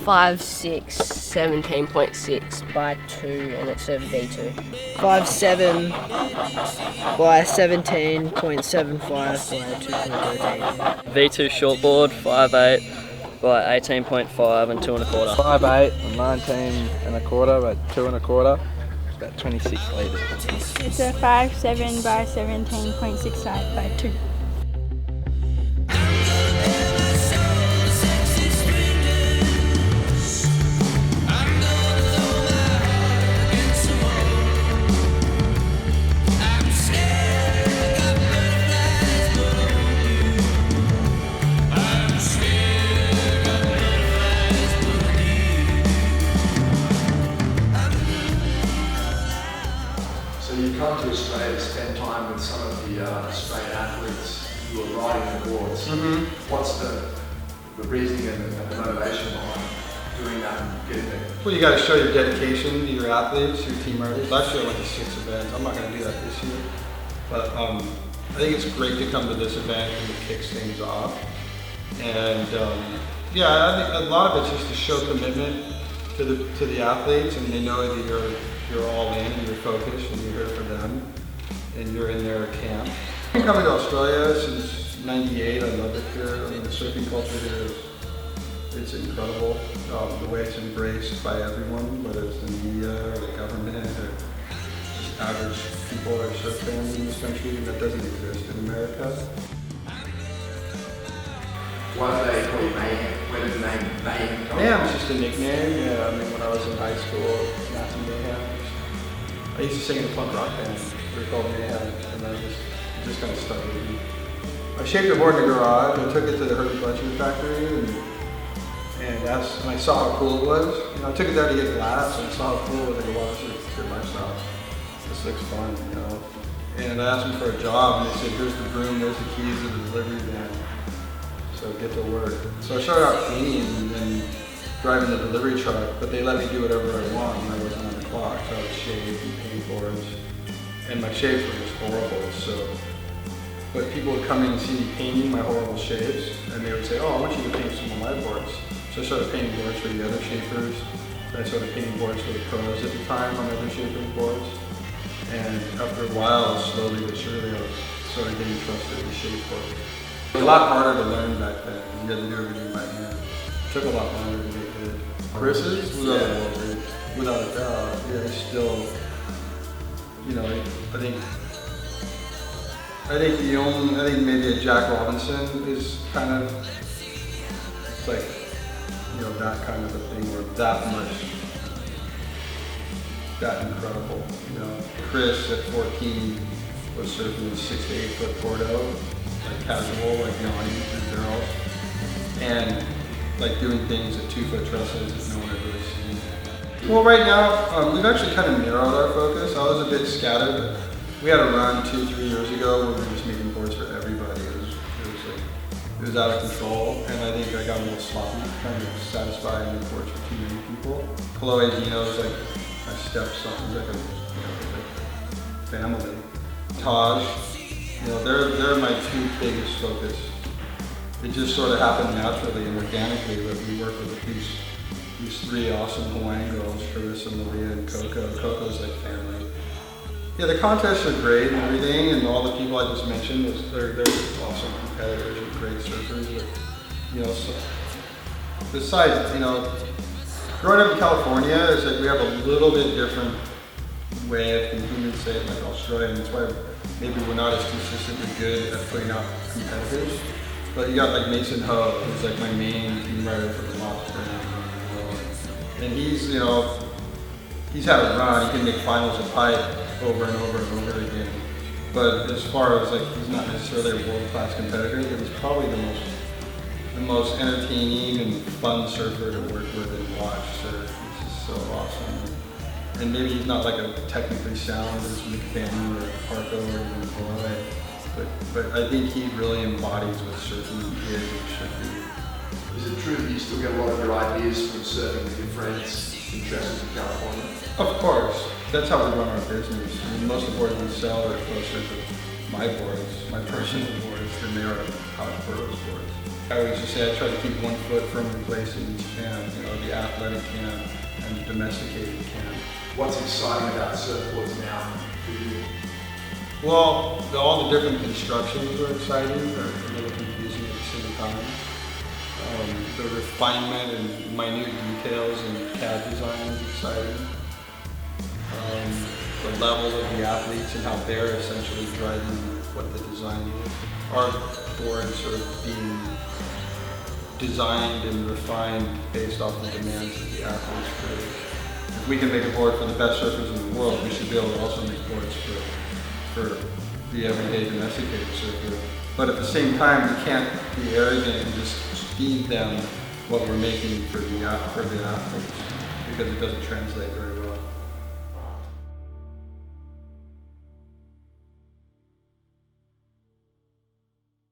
5'6", 17.6 by 2, and it's a V2. 5'7" by 17.75 by 2.13. V2 shortboard, 5'8" by 18.5 and 2 1/4. 5'8" and 19 1/4 by 2 1/4. It's about 26 litres. It's a 5'7" by 17.65 by 2. So you come to Australia to spend time with some of the Australian athletes who are riding the boards. What's the reasoning and the motivation behind doing that and getting there? Well, you got to show your dedication to your athletes, your team riders. Last year I went to 6 events. I'm not going to do that this year, but I think it's great to come to this event because it kicks things off. And yeah, I think a lot of it's just to show commitment to the athletes, and they know that you're all in and you're focused and you're here for them and you're in their camp. I've been coming to Australia since '98. I love it here. I mean, the surfing culture here it's incredible. The way it's embraced by everyone, whether it's the media or the government or just average people or surf fans in this country, that doesn't exist in America. Why do they call you Mayhem? Where did the name Mayhem come from? Mayhem is just a nickname. Yeah, I mean, when I was in high school, Matthew Mayhem. I used to sing in a punk rock band. We were called Mayhem, and I just kind of stuck with me. I shaped a board in the garage. I took it to the Herbie Fletcher factory, and I saw how cool it was. You know, I took it there to get laps, and I saw how cool it was. I go, wow, this is a good lifestyle. This looks fun, you know. And I asked them for a job, and they said, here's the broom, there's the keys to the delivery van. So get to work. So I started out cleaning and then driving the delivery truck, but they let me do whatever I want when I wasn't on the clock. So I would shave and paint boards, and my shaves were just horrible. So, but people would come in and see me painting my horrible shaves, and they would say, oh, I want you to paint some of my boards. So I started painting boards for the other shapers. I started painting boards for the pros at the time on other shapers' boards. And after a while, slowly but surely, I started getting trusted to shape boards. It was a lot harder to learn back then. You had to do everything by hand. It took a lot longer to get good. Chris's, without a doubt, yeah, he's still, you know, I think maybe a Jack Robinson is kind of, it's like, you know, that kind of a thing where that incredible, you know. Chris at 14 was surfing a 6 to 8 foot Porto, like casual, like yawning through barrels, and like doing things at 2 foot trestles that no one had really seen. Well, right now, we've actually kind of narrowed our focus. I was a bit scattered, but we had a run 2-3 years ago where we were just making boards for everybody. It was out of control, and I think I got a little sloppy, trying to satisfy and make boards for too many people. Chloe Dino's like my stepson, like a family. Taj, you know, they're my 2 biggest focus. It just sort of happened naturally and organically that we work with these 3 awesome Hawaiian girls, Carissa, Maria, and Coco. Coco's like family. Yeah, the contests are great and everything, and all the people I just mentioned, they're awesome competitors and great surfers. But, you know, so besides, you know, growing up in California, it's like we have a little bit different way of competing, say, like Australia. That's why maybe we're not as consistently good at putting out competitors. But you got like Mason Ho, who's like my main team rider for the Lobster. And he's, you know, he's had a run. He can make finals of pipe over and over and over again. But as far as like, he's not necessarily a world-class competitor, but he's probably the most entertaining and fun surfer to work with and watch surf. He's just so awesome. And maybe he's not like a technically sound as McFadden or Parko or even Boy, but I think he really embodies what surfing is and should be. Is it true that you still get a lot of your ideas from surfing with your friends in Tresses in California? Of course. That's how we run our business. I mean, most of the boards we sell are closer to my boards, my personal boards. than they are college pro sports. I always just say I try to keep one foot firmly placed in each can, the athletic can and the domesticated can. What's exciting about surfboards now for you? Well, all the different constructions are exciting, but a little confusing at the same time. The refinement and minute details in CAD design is exciting. The level of the athletes and how they're essentially driving what the design is. Our boards are being designed and refined based off the demands of the athletes create. If we can make a board for the best surfers in the world, we should be able to also make boards for the everyday domesticated surfer. But at the same time, we can't be arrogant and just feed them what we're making for the athletes, because it doesn't translate very